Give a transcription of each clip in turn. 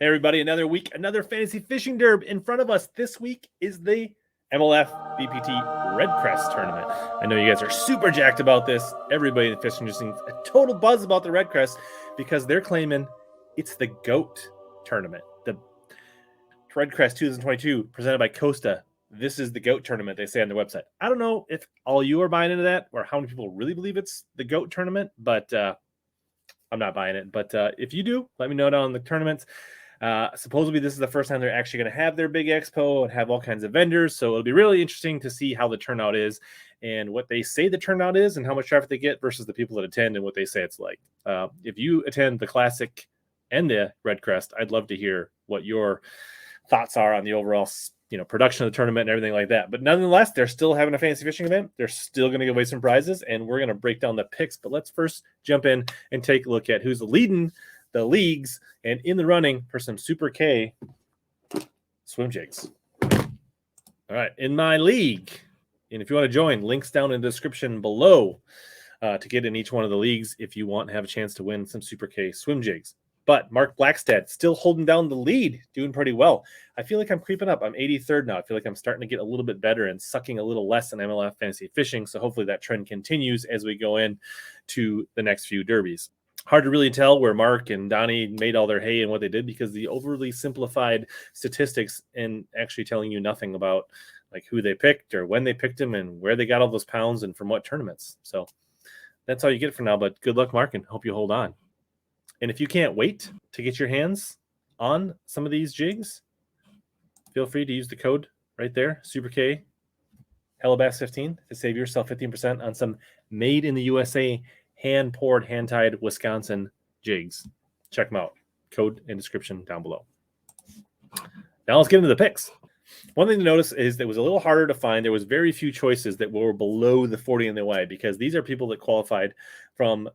Hey, everybody, another week, another fantasy fishing derb in front of us. This week is the MLF BPT REDCREST tournament. I know you guys are super jacked about this. Everybody in the fishing industry is a total buzz about the REDCREST because they're claiming it's the GOAT tournament. The REDCREST 2022 presented by Costa. This is the GOAT tournament, they say on their website. I don't know if all you are buying into that or how many people really believe it's the GOAT tournament, but I'm not buying it. But if you do, let me know down in the tournaments. Supposedly this is the first time they're actually going to have their big expo and have all kinds of vendors. So it'll be really interesting to see how the turnout is and what they say the turnout is and how much traffic they get versus the people that attend and what they say it's like. If you attend the Classic and the REDCREST, I'd love to hear what your thoughts are on the overall, production of the tournament and everything like that. But nonetheless, they're still having a fantasy fishing event. They're still going to give away some prizes, and we're going to break down the picks. But let's first jump in and take a look at who's leading the leagues and in the running for some Super K swim jigs. All right, in my league, and if you want to join, links down in the description below to get in each one of the leagues if you want to have a chance to win some Super K swim jigs. But Mark Blackstad still holding down the lead, doing pretty well. I feel like I'm creeping up. I'm 83rd now. I feel like I'm starting to get a little bit better and sucking a little less in MLF fantasy fishing. So hopefully that trend continues as we go in to the next few derbies. Hard to really tell where Mark and Donnie made all their hay and what they did because the overly simplified statistics and actually telling you nothing about like who they picked or when they picked them and where they got all those pounds and from what tournaments. So that's all you get for now. But good luck, Mark, and hope you hold on. And if you can't wait to get your hands on some of these jigs, feel free to use the code right there, Super K HellaBass 15 to save yourself 15% on some made in the USA, hand-poured, hand-tied Wisconsin jigs. Check them out. Code and description down below. Now let's get into the picks. One thing to notice is that it was a little harder to find. There was very few choices that were below the 40 in the way because these are people that qualified from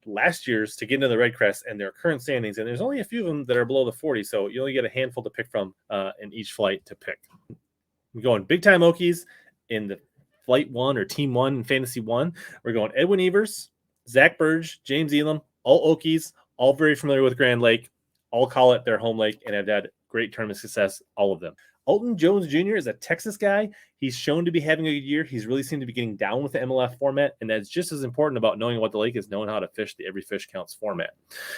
last year's to get into the REDCREST and their current standings, and there's only a few of them that are below the 40, so you only get a handful to pick from in each flight to pick. We're going big time Okies in the flight 1 or team 1 and fantasy 1. We're going Edwin Evers, Zach Burge, James Elam, all Okies, all very familiar with Grand Lake, all call it their home lake and have had great tournament success, all of them. Alton Jones Jr. is a Texas guy. He's shown to be having a good year. He's really seemed to be getting down with the MLF format, and that's just as important about knowing what the lake is, knowing how to fish the every fish counts format.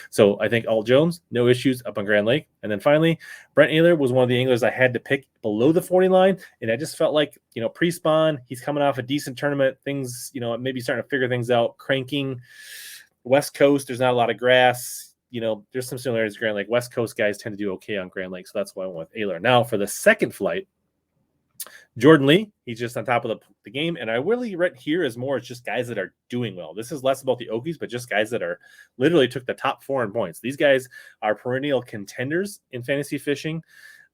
So I think Alt Jones, no issues up on Grand Lake. And then finally, Brent Ayler was one of the anglers I had to pick below the 40 line, and I just felt like, pre-spawn, he's coming off a decent tournament. Things, maybe starting to figure things out. Cranking, West Coast, there's not a lot of grass. There's some similarities to Grand Lake. West Coast guys tend to do okay on Grand Lake, so that's why I went with Ayler. Now, for the second flight, Jordan Lee, he's just on top of the game, and I really read here is more as just guys that are doing well. This is less about the Okies, but just guys that are literally took the top 4 in points. These guys are perennial contenders in fantasy fishing.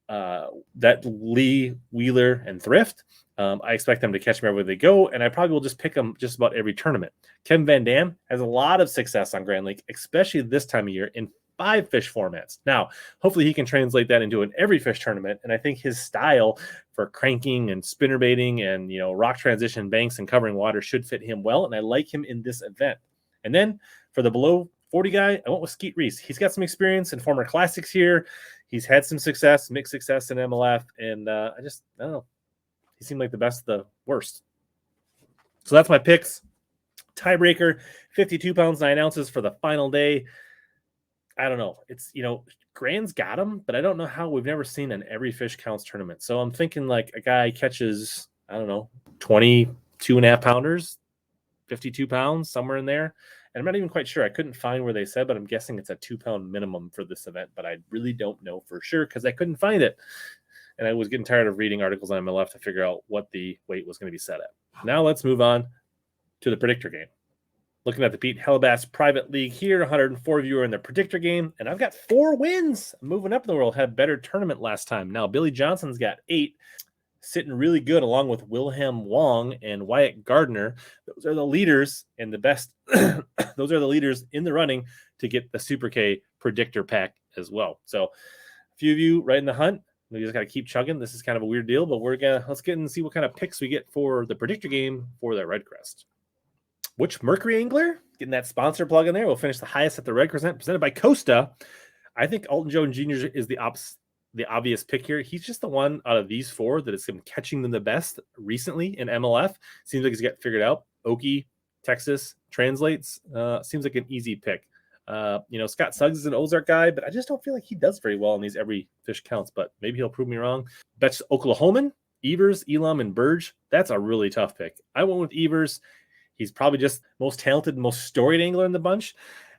That Lee, Wheeler, and Thrift. I expect them to catch them everywhere they go, and I probably will just pick them just about every tournament. Kevin Van Dam has a lot of success on Grand Lake, especially this time of year in 5 fish formats. Now, hopefully he can translate that into an every fish tournament, and I think his style for cranking and spinnerbaiting and, rock transition banks and covering water should fit him well, and I like him in this event. And then for the below 40 guy, I went with Skeet Reese. He's got some experience in former classics here. He's had some success, mixed success in MLF, and I don't know. He seemed like the best of the worst. So that's my picks. Tiebreaker, 52 pounds, 9 ounces for the final day. I don't know. It's, Grand's got him, but I don't know how. We've never seen an every fish counts tournament. So I'm thinking like a guy catches, 22.5 pounders, 52 pounds, somewhere in there. And I'm not even quite sure. I couldn't find where they said, but I'm guessing it's a 2-pound minimum for this event. But I really don't know for sure because I couldn't find it. And I was getting tired of reading articles on MLF to figure out what the weight was going to be set at. Now let's move on to the Predictor Game. Looking at the Pete HellaBass Private League here, 104 viewer in the Predictor Game, and I've got 4 wins. I'm moving up in the world. Had a better tournament last time. Now Billy Johnson's got 8, sitting really good along with Wilhelm Wong and Wyatt Gardner. Those are the leaders and the best. Those are the leaders in the running to get the Super K Predictor pack as well. So a few of you right in the hunt. We just got to keep chugging. This is kind of a weird deal, but let's get and see what kind of picks we get for the Predictor Game for that REDCREST. Which Mercury Angler? Getting that sponsor plug in there. We'll finish the highest at the REDCREST presented by Costa. I think Alton Jones Jr. is the obvious pick here. He's just the one out of these four that has been catching them the best recently in MLF. Seems like he's got figured out. Okie, Texas, translates. Seems like an easy pick. Scott Suggs is an Ozark guy, but I just don't feel like he does very well in these every fish counts, but maybe he'll prove me wrong. Bet's Oklahoman, Evers, Elam, and Burge. That's a really tough pick. I went with Evers. He's probably just most talented, most storied angler in the bunch.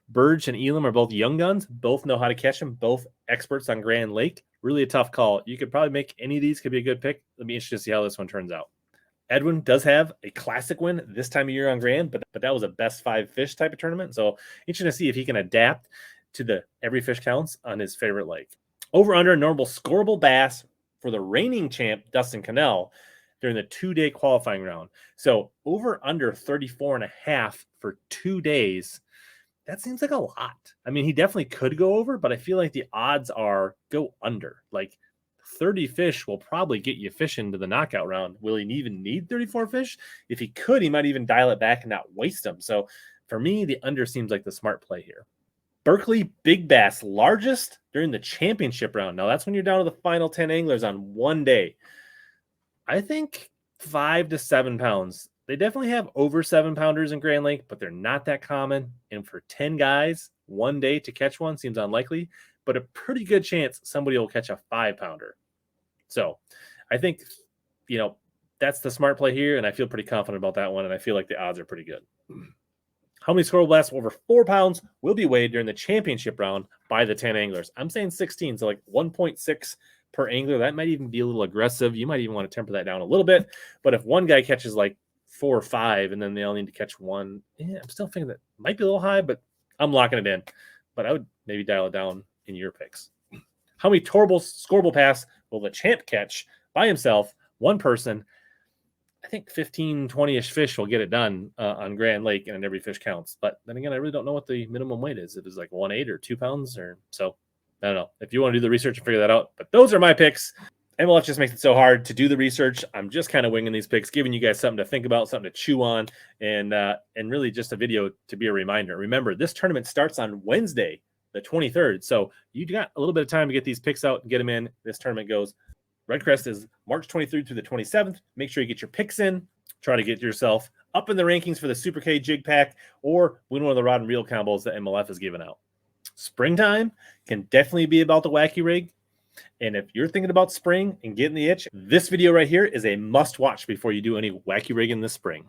Burge and Elam are both young guns, both know how to catch them, both experts on Grand Lake. Really a tough call. You could probably make any of these could be a good pick. Let me interested to see how this one turns out. Edwin does have a classic win this time of year on Grand, but that was a best 5 fish type of tournament. So interesting to see if he can adapt to the every fish counts on his favorite lake. Over under normal scoreable bass for the reigning champ, Dustin Cannell, during the 2-day qualifying round. So over under 34.5 for 2 days. That seems like a lot. I mean, he definitely could go over, but I feel like the odds are go under. Like 30 fish will probably get you fishing to the knockout round. Will he even need 34 fish? If he could, he might even dial it back and not waste them. So for me, the under seems like the smart play here. Berkeley Big Bass, largest during the championship round. Now that's when you're down to the final 10 anglers on one day. I think 5 to 7 pounds. They definitely have over 7-pounders in Grand Lake, but they're not that common. And for 10 guys, one day to catch one seems unlikely, but a pretty good chance somebody will catch a 5-pounder. So I think, that's the smart play here, and I feel pretty confident about that one, and I feel like the odds are pretty good. How many scoreable bass over 4 pounds will be weighed during the championship round by the 10 anglers? I'm saying 16, so like 1.6 per angler. That might even be a little aggressive. You might even want to temper that down a little bit. But if one guy catches like 4 or 5, and then they all need to catch one, I'm still thinking that might be a little high, but I'm locking it in. But I would maybe dial it down in your picks. How many scoreable bass will the champ catch by himself, one person? I think 15, 20-ish fish will get it done on Grand Lake, and every fish counts. But then again, I really don't know what the minimum weight is. If it's like 1.8 or 2 pounds, or so. I don't know. If you want to do the research and figure that out. But those are my picks. MLF just makes it so hard to do the research. I'm just kind of winging these picks, giving you guys something to think about, something to chew on, and really just a video to be a reminder. Remember, this tournament starts on Wednesday, the 23rd. So you got a little bit of time to get these picks out and get them in. This tournament goes. REDCREST is March 23rd through the 27th. Make sure you get your picks in. Try to get yourself up in the rankings for the Super K Jig Pack or win one of the rod and reel combos that MLF is giving out. Springtime can definitely be about the wacky rig. And if you're thinking about spring and getting the itch, this video right here is a must watch before you do any wacky rigging this spring.